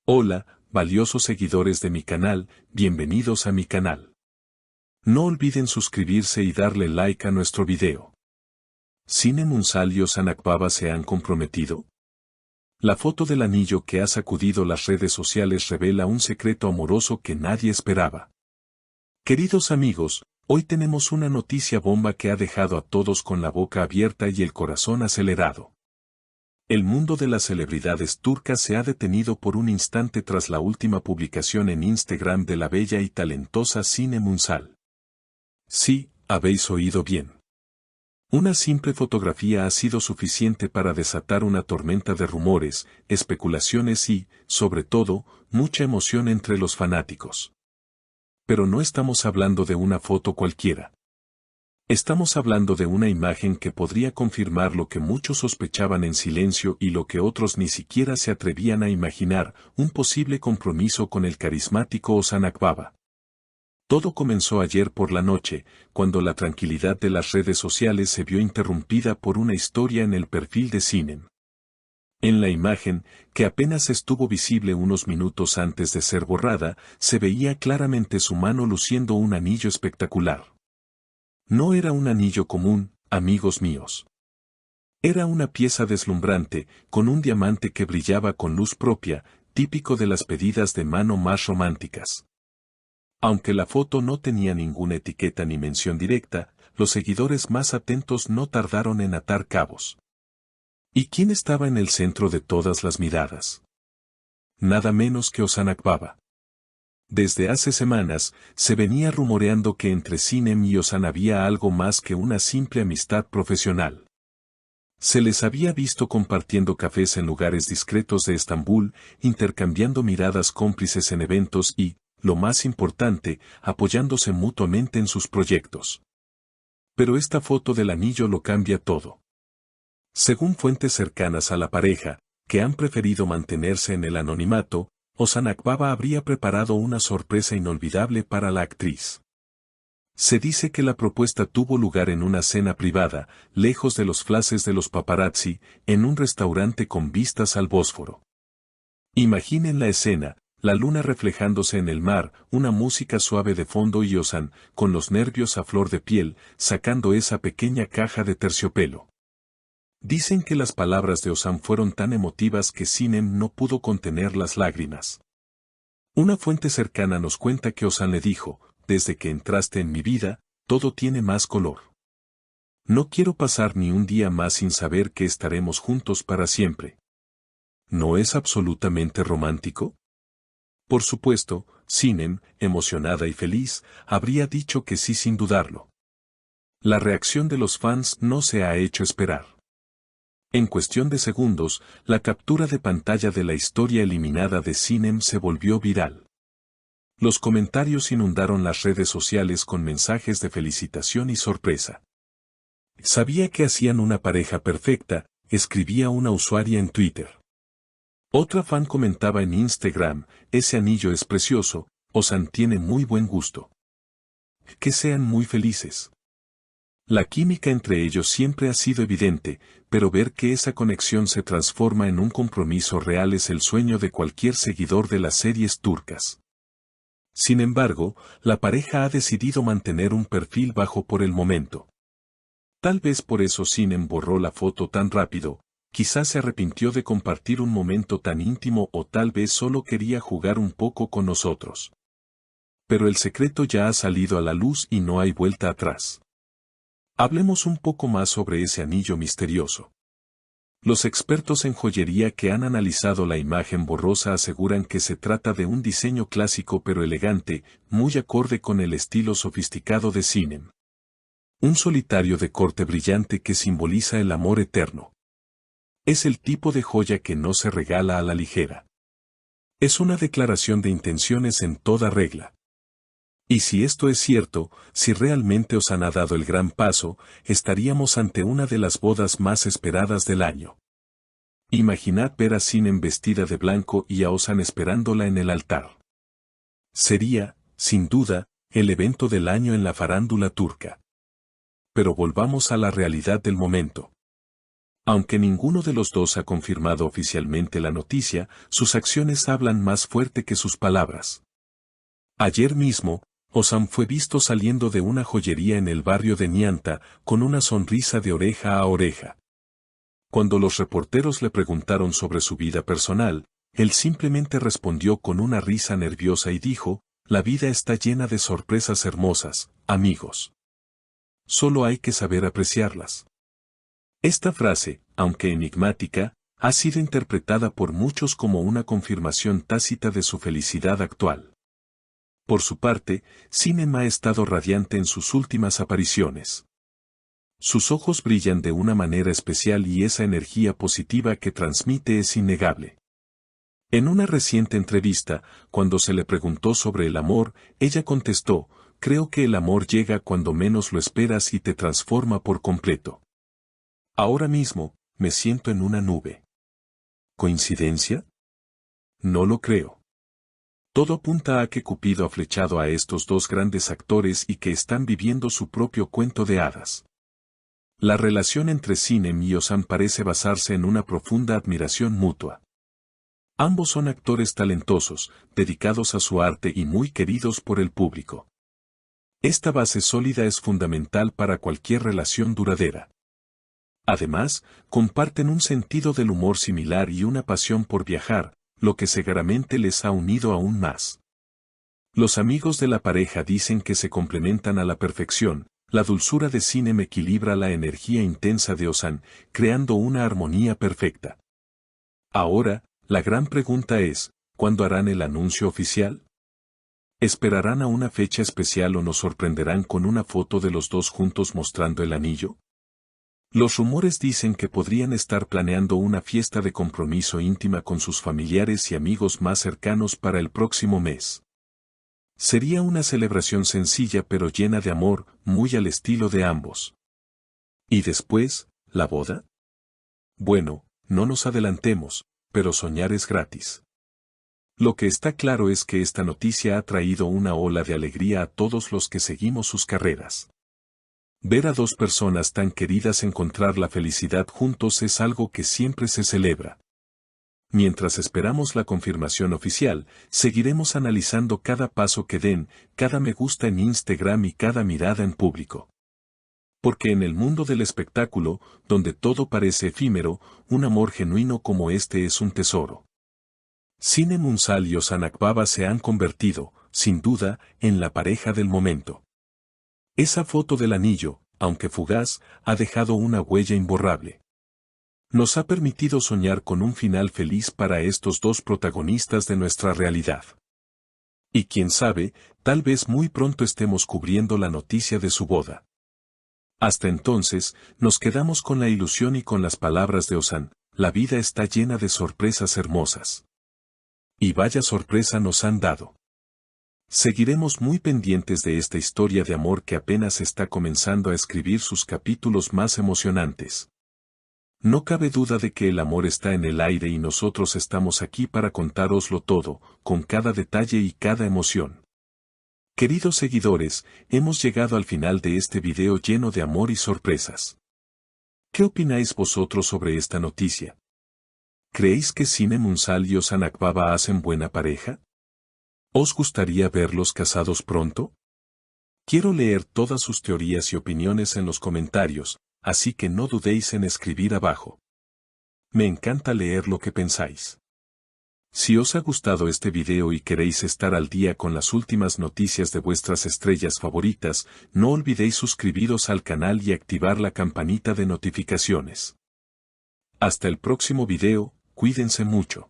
Hola, valiosos seguidores de mi canal, bienvenidos a mi canal. No olviden suscribirse y darle like a nuestro video. ¿Sinem Unsal y Ozan Akbaba se han comprometido? La foto del anillo que ha sacudido las redes sociales revela un secreto amoroso que nadie esperaba. Queridos amigos, hoy tenemos una noticia bomba que ha dejado a todos con la boca abierta y el corazón acelerado. El mundo de las celebridades turcas se ha detenido por un instante tras la última publicación en Instagram de la bella y talentosa Sinem Unsal. Sí, habéis oído bien. Una simple fotografía ha sido suficiente para desatar una tormenta de rumores, especulaciones y, sobre todo, mucha emoción entre los fanáticos. Pero no estamos hablando de una foto cualquiera. Estamos hablando de una imagen que podría confirmar lo que muchos sospechaban en silencio y lo que otros ni siquiera se atrevían a imaginar, un posible compromiso con el carismático Ozan Akbaba. Todo comenzó ayer por la noche, cuando la tranquilidad de las redes sociales se vio interrumpida por una historia en el perfil de Sinem. En la imagen, que apenas estuvo visible unos minutos antes de ser borrada, se veía claramente su mano luciendo un anillo espectacular. No era un anillo común, amigos míos. Era una pieza deslumbrante, con un diamante que brillaba con luz propia, típico de las pedidas de mano más románticas. Aunque la foto no tenía ninguna etiqueta ni mención directa, los seguidores más atentos no tardaron en atar cabos. ¿Y quién estaba en el centro de todas las miradas? Nada menos que Ozan Akbaba. Desde hace semanas, se venía rumoreando que entre Sinem y Ozan había algo más que una simple amistad profesional. Se les había visto compartiendo cafés en lugares discretos de Estambul, intercambiando miradas cómplices en eventos y, lo más importante, apoyándose mutuamente en sus proyectos. Pero esta foto del anillo lo cambia todo. Según fuentes cercanas a la pareja, que han preferido mantenerse en el anonimato, Ozan Akbaba habría preparado una sorpresa inolvidable para la actriz. Se dice que la propuesta tuvo lugar en una cena privada, lejos de los flashes de los paparazzi, en un restaurante con vistas al Bósforo. Imaginen la escena, la luna reflejándose en el mar, una música suave de fondo y Ozan, con los nervios a flor de piel, sacando esa pequeña caja de terciopelo. Dicen que las palabras de Ozan fueron tan emotivas que Sinem no pudo contener las lágrimas. Una fuente cercana nos cuenta que Ozan le dijo: desde que entraste en mi vida, todo tiene más color. No quiero pasar ni un día más sin saber que estaremos juntos para siempre. ¿No es absolutamente romántico? Por supuesto, Sinem, emocionada y feliz, habría dicho que sí sin dudarlo. La reacción de los fans no se ha hecho esperar. En cuestión de segundos, la captura de pantalla de la historia eliminada de Sinem se volvió viral. Los comentarios inundaron las redes sociales con mensajes de felicitación y sorpresa. Sabía que hacían una pareja perfecta, escribía una usuaria en Twitter. Otra fan comentaba en Instagram: ese anillo es precioso, Ozan tiene muy buen gusto. Que sean muy felices. La química entre ellos siempre ha sido evidente, pero ver que esa conexión se transforma en un compromiso real es el sueño de cualquier seguidor de las series turcas. Sin embargo, la pareja ha decidido mantener un perfil bajo por el momento. Tal vez por eso Sinem borró la foto tan rápido, quizás se arrepintió de compartir un momento tan íntimo o tal vez solo quería jugar un poco con nosotros. Pero el secreto ya ha salido a la luz y no hay vuelta atrás. Hablemos un poco más sobre ese anillo misterioso. Los expertos en joyería que han analizado la imagen borrosa aseguran que se trata de un diseño clásico pero elegante, muy acorde con el estilo sofisticado de Sinem. Un solitario de corte brillante que simboliza el amor eterno. Es el tipo de joya que no se regala a la ligera. Es una declaración de intenciones en toda regla. Y si esto es cierto, si realmente Ozan ha dado el gran paso, estaríamos ante una de las bodas más esperadas del año. Imaginad ver a Sinem vestida de blanco y a Ozan esperándola en el altar. Sería, sin duda, el evento del año en la farándula turca. Pero volvamos a la realidad del momento. Aunque ninguno de los dos ha confirmado oficialmente la noticia, sus acciones hablan más fuerte que sus palabras. Ayer mismo, Osam fue visto saliendo de una joyería en el barrio de Nianta, con una sonrisa de oreja a oreja. Cuando los reporteros le preguntaron sobre su vida personal, él simplemente respondió con una risa nerviosa y dijo, «La vida está llena de sorpresas hermosas, amigos. Solo hay que saber apreciarlas». Esta frase, aunque enigmática, ha sido interpretada por muchos como una confirmación tácita de su felicidad actual. Por su parte, Sinem ha estado radiante en sus últimas apariciones. Sus ojos brillan de una manera especial y esa energía positiva que transmite es innegable. En una reciente entrevista, cuando se le preguntó sobre el amor, ella contestó, «Creo que el amor llega cuando menos lo esperas y te transforma por completo. Ahora mismo, me siento en una nube». ¿Coincidencia? No lo creo. Todo apunta a que Cupido ha flechado a estos dos grandes actores y que están viviendo su propio cuento de hadas. La relación entre Sinem y Osam parece basarse en una profunda admiración mutua. Ambos son actores talentosos, dedicados a su arte y muy queridos por el público. Esta base sólida es fundamental para cualquier relación duradera. Además, comparten un sentido del humor similar y una pasión por viajar, lo que seguramente les ha unido aún más. Los amigos de la pareja dicen que se complementan a la perfección, la dulzura de Sinem equilibra la energía intensa de Osam, creando una armonía perfecta. Ahora, la gran pregunta es, ¿cuándo harán el anuncio oficial? ¿Esperarán a una fecha especial o nos sorprenderán con una foto de los dos juntos mostrando el anillo? Los rumores dicen que podrían estar planeando una fiesta de compromiso íntima con sus familiares y amigos más cercanos para el próximo mes. Sería una celebración sencilla pero llena de amor, muy al estilo de ambos. ¿Y después, la boda? Bueno, no nos adelantemos, pero soñar es gratis. Lo que está claro es que esta noticia ha traído una ola de alegría a todos los que seguimos sus carreras. Ver a dos personas tan queridas encontrar la felicidad juntos es algo que siempre se celebra. Mientras esperamos la confirmación oficial, seguiremos analizando cada paso que den, cada me gusta en Instagram y cada mirada en público. Porque en el mundo del espectáculo, donde todo parece efímero, un amor genuino como este es un tesoro. Sinem Unsal y Osam Akbaba se han convertido, sin duda, en la pareja del momento. Esa foto del anillo, aunque fugaz, ha dejado una huella imborrable. Nos ha permitido soñar con un final feliz para estos dos protagonistas de nuestra realidad. Y quién sabe, tal vez muy pronto estemos cubriendo la noticia de su boda. Hasta entonces, nos quedamos con la ilusión y con las palabras de Osam, la vida está llena de sorpresas hermosas. Y vaya sorpresa nos han dado. Seguiremos muy pendientes de esta historia de amor que apenas está comenzando a escribir sus capítulos más emocionantes. No cabe duda de que el amor está en el aire y nosotros estamos aquí para contároslo todo, con cada detalle y cada emoción. Queridos seguidores, hemos llegado al final de este video lleno de amor y sorpresas. ¿Qué opináis vosotros sobre esta noticia? ¿Creéis que Sinem Unsal y Osam Akbaba hacen buena pareja? ¿Os gustaría verlos casados pronto? Quiero leer todas sus teorías y opiniones en los comentarios, así que no dudéis en escribir abajo. Me encanta leer lo que pensáis. Si os ha gustado este video y queréis estar al día con las últimas noticias de vuestras estrellas favoritas, no olvidéis suscribiros al canal y activar la campanita de notificaciones. Hasta el próximo video, cuídense mucho.